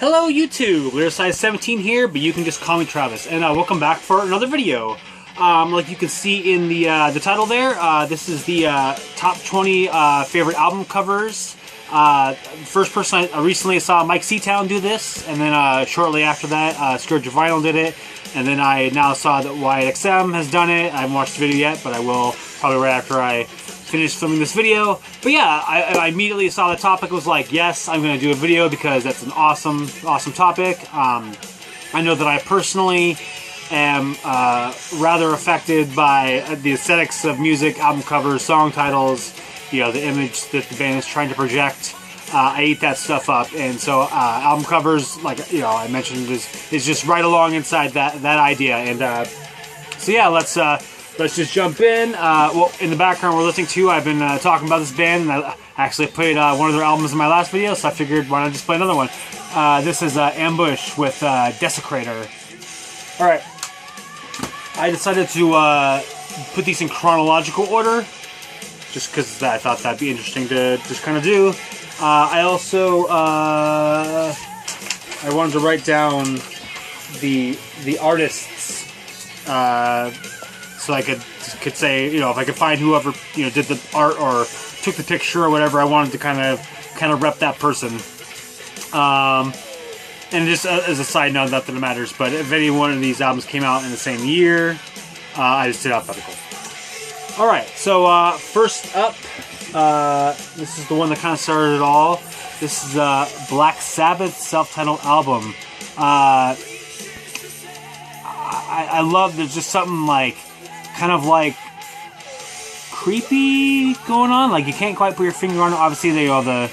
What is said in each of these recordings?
Hello YouTube, Size17 here, but you can just call me Travis, and welcome back for another video. Like you can see in the title there, this is the top 20 favorite album covers. First person I recently saw Myke C-Town do this, and then shortly after that, Scourge of Vinyl did it, and then I now saw that YXM has done it. I haven't watched the video yet, but I will probably right after I finish filming this video. But yeah, I immediately saw the topic, was like, yes, I'm going to do a video because that's an awesome topic. I know that I personally am rather affected by the aesthetics of music, album covers, song titles, you know, the image that the band is trying to project. I eat that stuff up, and so album covers, like, you know, I mentioned, is just right along inside that idea. And so yeah, let's just jump in. Well, in the background we're listening to, I've been talking about this band, and I actually played one of their albums in my last video, so I figured why not just play another one. This is Ambush with Desecrator. Alright, I decided to put these in chronological order, just because I thought that'd be interesting to just kind of do. I also I wanted to write down the artists, so I could say, you know, if I could find whoever, you know, did the art or took the picture or whatever, I wanted to kind of rep that person. And just as a side note, not that it matters, but if any one of these albums came out in the same year, I just did alphabetical. Alright, so first up, this is the one that kind of started it all. This is Black Sabbath's self-titled album. I love, there's just something like, kind of like creepy going on. Like, you can't quite put your finger on it. Obviously, they are the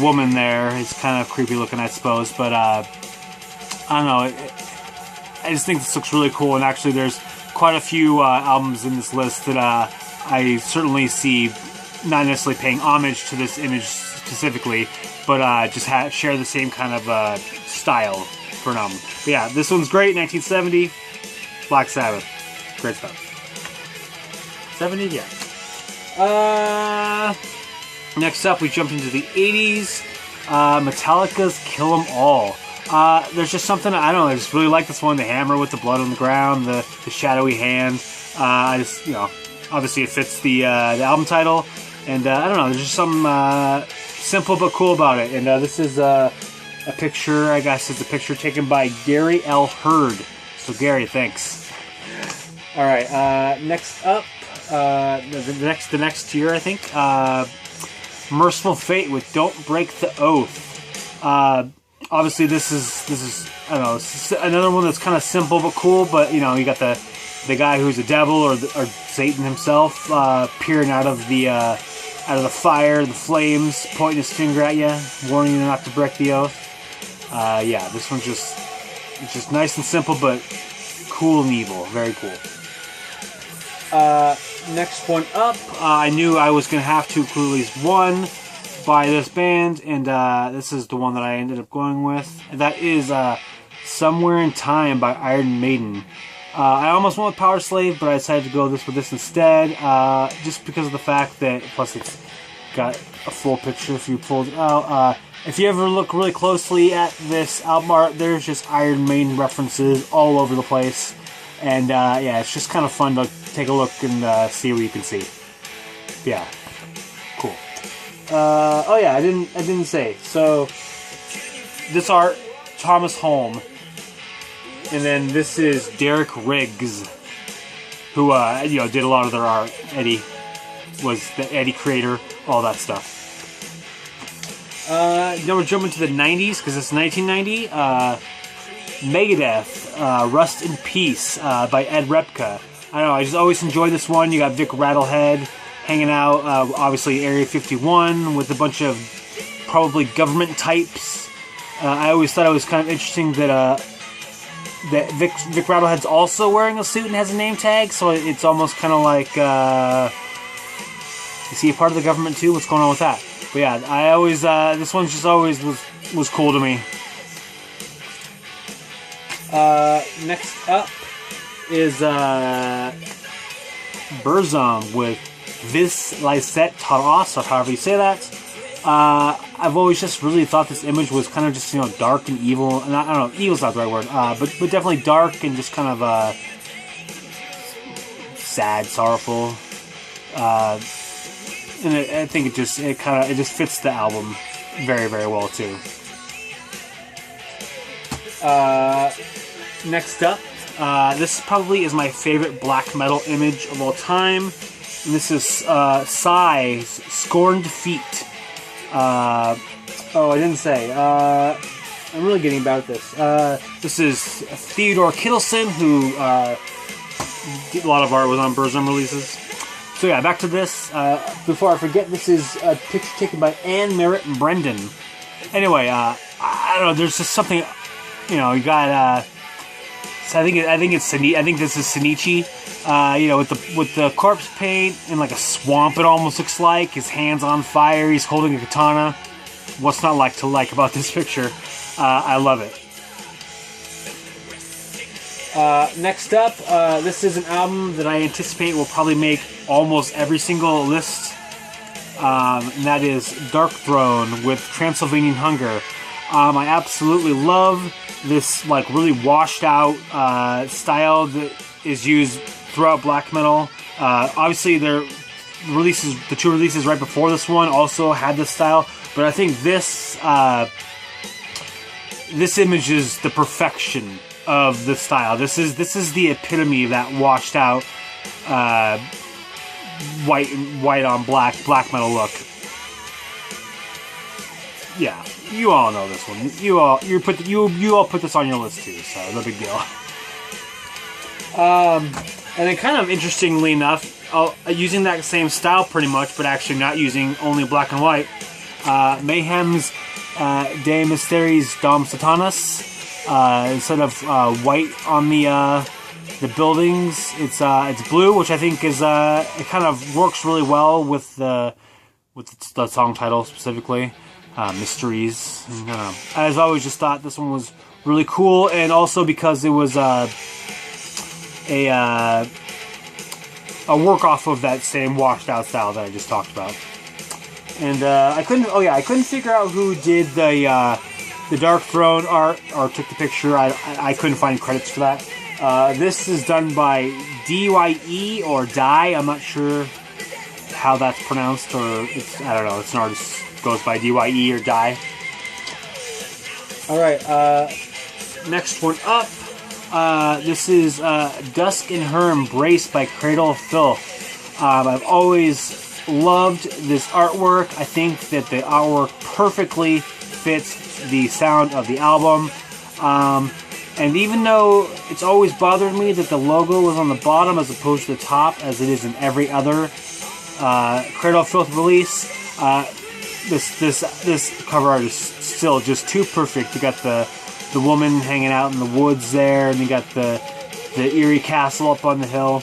woman there is kind of creepy looking, I suppose. But I don't know. I just think this looks really cool. And actually, there's quite a few albums in this list that I certainly see not necessarily paying homage to this image specifically, but just share the same kind of style for an album. But yeah, this one's great. 1970, Black Sabbath. Great stuff. 70, yeah. Next up, we jumped into the 80s. Metallica's Kill 'Em All. There's just something, I don't know, I just really like this one. The hammer with the blood on the ground, the shadowy hand. I just, you know, obviously it fits the album title. And I don't know, there's just something simple but cool about it. And this is a picture, I guess it's a picture taken by Gary L. Hurd. So Gary, thanks. Alright, next up, the next tier, I think, Merciful Fate with Don't Break the Oath. Obviously this is I don't know, another one that's kind of simple but cool, but, you know, you got the guy who's a devil or Satan himself peering out of the fire, the flames, pointing his finger at you, warning you not to break the oath. Yeah, this one's it's just nice and simple, but cool and evil. Very cool. Next one up, I knew I was going to have to include at least one by this band, and this is the one that I ended up going with. And that is Somewhere in Time by Iron Maiden. I almost went with Power Slave, but I decided to go with this instead, just because of the fact that, plus it's got a full picture if you pulled it out. If you ever look really closely at this album art, there's just Iron Maiden references all over the place. And yeah, it's just kind of fun to take a look and see what you can see. Yeah, cool. Oh yeah, I didn't say. So this art, Thomas Holm, and then this is Derek Riggs, who you know, did a lot of their art. Eddie was the Eddie creator, all that stuff. Now we're jumping to the 90s because it's 1990. Megadeth, Rust in Peace by Ed Repka. I don't know, I just always enjoy this one. You got Vic Rattlehead hanging out, obviously Area 51 with a bunch of probably government types. I always thought it was kind of interesting that Vic Rattlehead's also wearing a suit and has a name tag, so it's almost kind of like, is he a part of the government too? What's going on with that? But yeah, I always, this one just always was cool to me. Next up is Burzum with Vis Lyset Taras, or however you say that. I've always just really thought this image was kind of just, you know, dark and evil. And I don't know, evil's not the right word, but definitely dark and just kind of sad, sorrowful. And I think it just fits the album very, very well too. Next up, this probably is my favorite black metal image of all time. And this is Psy's Scorned Feet. Oh, I didn't say. I'm really getting about this. This is Theodore Kittleson, who did a lot of art was on Burzum releases. So yeah, back to this. Before I forget, this is a picture taken by Anne Merritt and Brendan. Anyway, I don't know. There's just something, you know. You got. So I think this is Shinichi. You know, with the corpse paint and like a swamp. It almost looks like his hands on fire. He's holding a katana. What's not like to like about this picture? I love it. Next up, this is an album that I anticipate will probably make almost every single list, and that is Dark Throne with Transylvanian Hunger. I absolutely love this like really washed out style that is used throughout black metal. Obviously, the two releases right before this one also had this style, but I think this image is the perfection of the style. This is the epitome of that washed out white on black metal look. Yeah, you all know this one. You all put this on your list too, so no big deal. And then kind of interestingly enough, using that same style pretty much, but actually not using only black and white. Mayhem's De Mysteries Dom Satanas. Instead of white on the buildings, it's blue, which I think is it kind of works really well with the song title specifically, Mysteries. I don't know. I've always just thought this one was really cool, and also because it was a work off of that same washed out style that I just talked about. And I couldn't figure out who did the Dark Throne art or took the picture. I couldn't find credits for that. This is done by DYE or Die. I'm not sure how that's pronounced, or I don't know. It's an artist goes by DYE or Die. All right. Next one up. This is Dusk in Her Embrace by Cradle of Filth. I've always loved this artwork. I think that the artwork perfectly fits the sound of the album. And even though it's always bothered me that the logo was on the bottom as opposed to the top, as it is in every other Cradle of Filth release, this cover art is still just too perfect. You got the woman hanging out in the woods there, and you got the eerie castle up on the hill.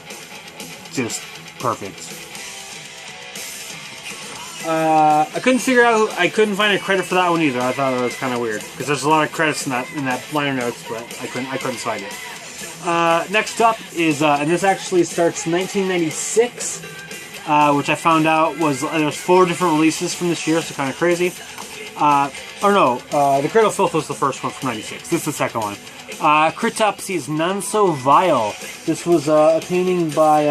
Just perfect. I couldn't find a credit for that one either. I thought it was kind of weird because there's a lot of credits in that liner notes, but I couldn't find it. Next up is and this actually starts 1996, which I found out was there's 4 different releases from this year, so kind of crazy. The Cradle of Filth was the first one from '96. This is the second one. Critopsy's None So Vile. This was a painting by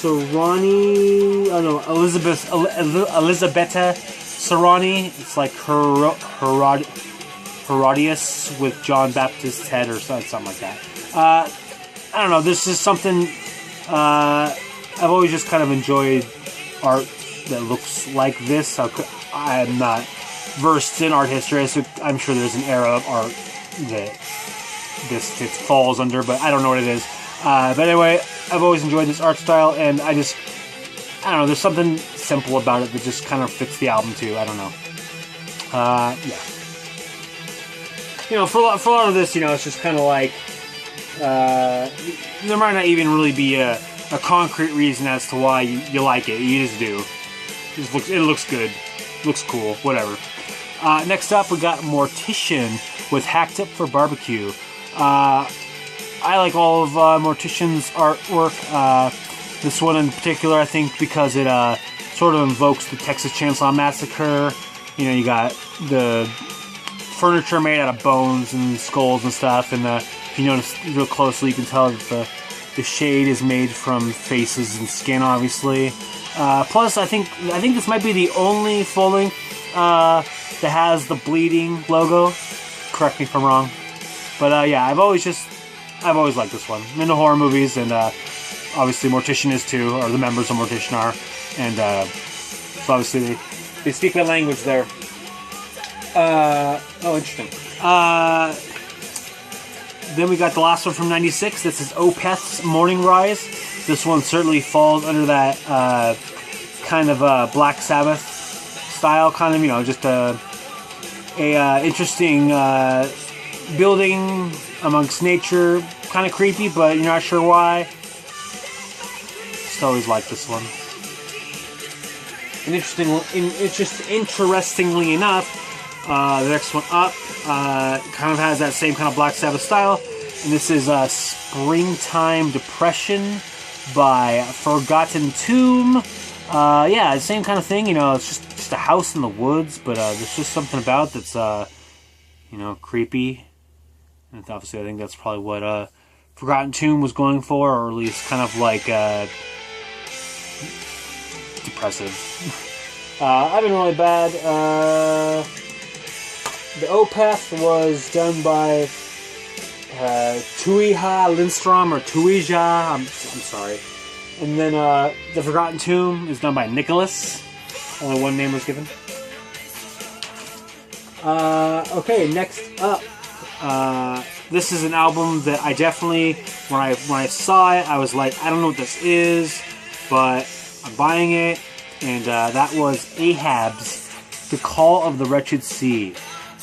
Elisabetta Serrani. It's like Herodias with John Baptist's head or something like that. I don't know. This is something I've always just kind of enjoyed art that looks like this. I'm not versed in art history, so I'm sure there's an era of art that this falls under, but I don't know what it is. But anyway, I've always enjoyed this art style, and I don't know, there's something simple about it that just kind of fits the album too. I don't know. Yeah. You know, for a lot of this, you know, it's just kind of like, there might not even really be a concrete reason as to why you like it. You just do. It looks good. Looks cool. Whatever. Next up, we got Mortician with Hacked Up for Barbecue. I like all of Mortician's artwork. This one in particular, I think, because it sort sort of invokes the Texas Chainsaw Massacre. You know, you got the furniture made out of bones and skulls and stuff, and if you notice real closely, you can tell that the shade is made from faces and skin, obviously. Plus, I think this might be the only full-length that has the bleeding logo. Correct me if I'm wrong, but yeah, I've always liked this one. I'm into horror movies, and obviously Mortician is too, or the members of Mortician are, and so obviously they speak my language there. Oh, interesting. Then we got the last one from '96. This is Opeth's Morning Rise. This one certainly falls under that kind of Black Sabbath style, kind of, you know, just a interesting building amongst nature, kind of creepy, but you're not sure why. Just always liked this one. And interestingly enough, the next one up kind of has that same kind of Black Sabbath style, and this is Springtime Depression by Forgotten Tomb. Yeah, same kind of thing, you know, it's just a house in the woods, but there's just something about that's, you know, creepy. And obviously I think that's probably what Forgotten Tomb was going for, or at least kind of like depressive. I've been really bad. The Opeth was done by Tuija Lindstrom, or Tuija, I'm sorry. And then the Forgotten Tomb is done by Nicholas. Only one name was given. Okay, next up. This is an album that I definitely, when I saw it, I was like, I don't know what this is, but I'm buying it. And that was Ahab's The Call of the Wretched Sea.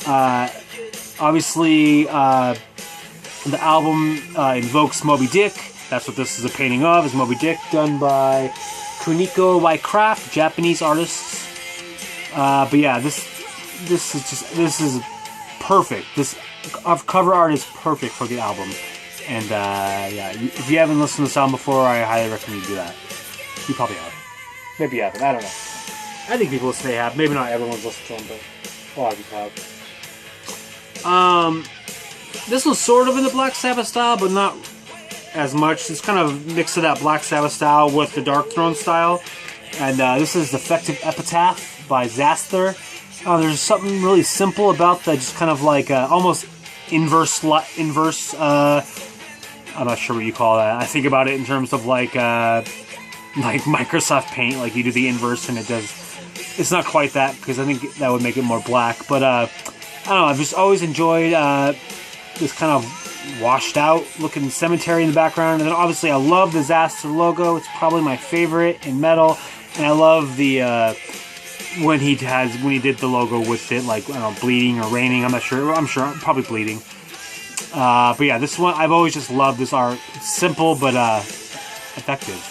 Obviously, the album invokes Moby Dick. That's what this is a painting of, is Moby Dick, done by Kuniko Craft, Japanese artists. But yeah, this is perfect. This cover art is perfect for the album. And yeah, if you haven't listened to this album before, I highly recommend you do that. You probably have. Maybe you haven't. I don't know. I think people listen to have. Maybe not everyone's listened to them, but a lot of people have. This was sort of in the Black Sabbath style, but not as much. It's kind of mixed of that Black Sabbath style with the Dark Throne style. And this is Defective Epitaph by Zaster. There's something really simple about the just kind of like almost inverse. I'm not sure what you call that. I think about it in terms of like Microsoft Paint, like you do the inverse and it does. It's not quite that, because I think that would make it more black. But I don't know. I've just always enjoyed this kind of washed out looking cemetery in the background, and then obviously I love the Zaster logo. It's probably my favorite in metal, and I love the when he did the logo with it, like, I don't know, bleeding or raining. I'm not sure. I'm sure probably bleeding. But yeah, this one I've always just loved this art. It's simple but effective.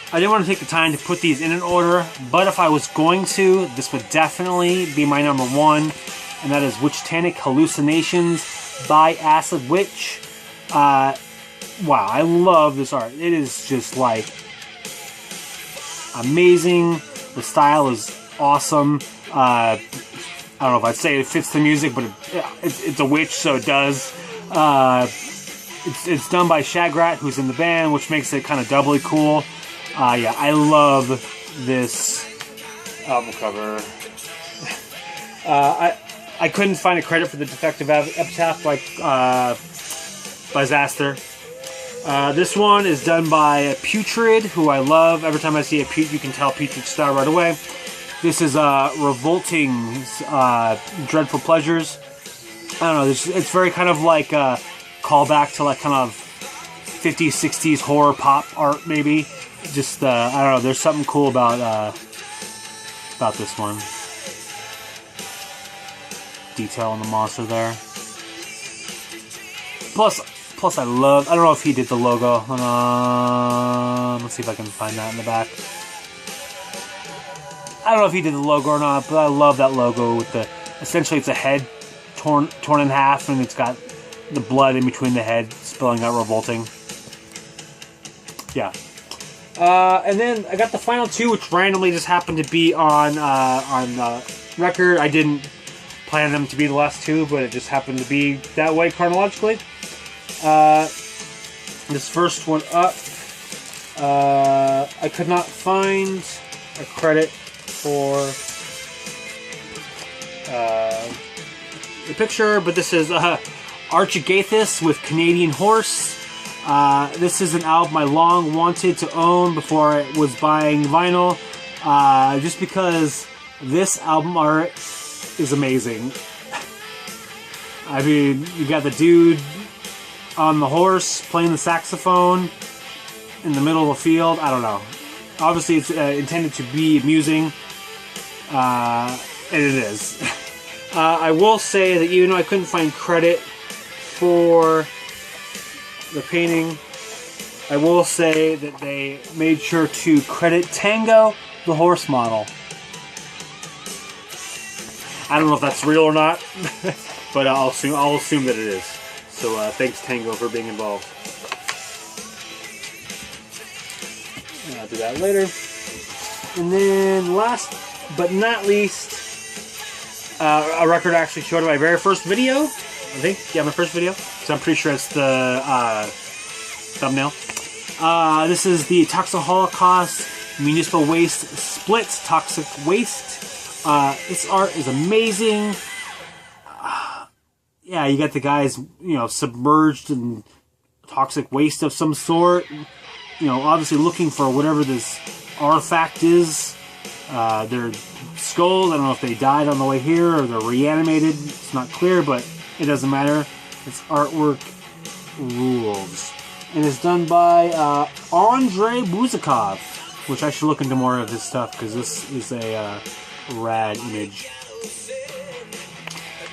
I didn't want to take the time to put these in an order, but if I was going to, this would definitely be my number one, and that is Witchtanic Hallucinations by Acid Witch. Wow, I love this art. It is just like amazing. The style is awesome. I don't know if I'd say it fits the music, but it's a witch, so it does. It's done by Shagrat, who's in the band, which makes it kind of doubly cool. Yeah, I love this album cover. I couldn't find a credit for the Defective Epitaph by Zaster. This one is done by Putrid, who I love. Every time I see a Putrid, you can tell Putrid style right away. This is Revolting's Dreadful Pleasures. I don't know, it's very kind of like a callback to like kind of 50s, 60s horror pop art, maybe. Just, I don't know, there's something cool about this one. Detail on the monster there. Plus I don't know if he did the logo. Let's see if I can find that in the back. I don't know if he did the logo or not, but I love that logo with essentially it's a head torn in half, and it's got the blood in between the head spilling out Revolting. yeah. And then I got the final two, which randomly just happened to be on record. I didn't plan them to be the last two, but it just happened to be that way chronologically. This first one up, I could not find a credit for the picture, but this is Archigathus with Canadian Horse. This is an album I long wanted to own before I was buying vinyl, just because this album art is amazing. I mean, you got the dude on the horse playing the saxophone in the middle of a field. I don't know. Obviously, it's intended to be amusing, and it is. I will say that even though I couldn't find credit for the painting, I will say that they made sure to credit Tango, the horse model. I don't know if that's real or not, but I'll assume that it is. So thanks, Tango, for being involved. I'll do that later. And then last but not least, a record I actually showed in my very first video. I think, yeah, my first video. So I'm pretty sure it's the thumbnail. This is the Toxic Holocaust Municipal Waste Splits Toxic Waste. This art is amazing. Yeah, you got the guys, submerged in toxic waste of some sort. Obviously looking for whatever this artifact is. Their skulls, I don't know if they died on the way here or they're reanimated. It's not clear, but it doesn't matter. This artwork rules. And it's done by Andrei Buzakov, which I should look into more of his stuff because this is a rad image.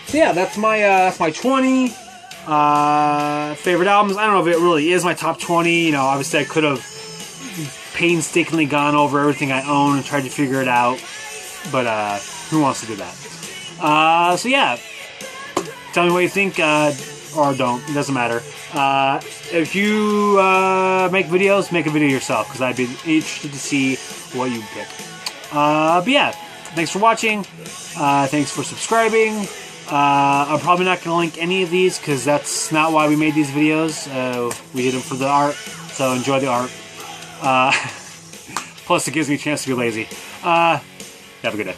So yeah, that's my 20 favorite albums. I don't know if it really is my top 20. Obviously I could have painstakingly gone over everything I own and tried to figure it out, but who wants to do that? So yeah, tell me what you think, or don't. It doesn't matter. If you make videos, make a video yourself, because I'd be interested to see what you pick. But yeah, thanks for watching. Thanks for subscribing. I'm probably not going to link any of these, because that's not why we made these videos. We did them for the art, so enjoy the art. Plus, it gives me a chance to be lazy. Have a good day.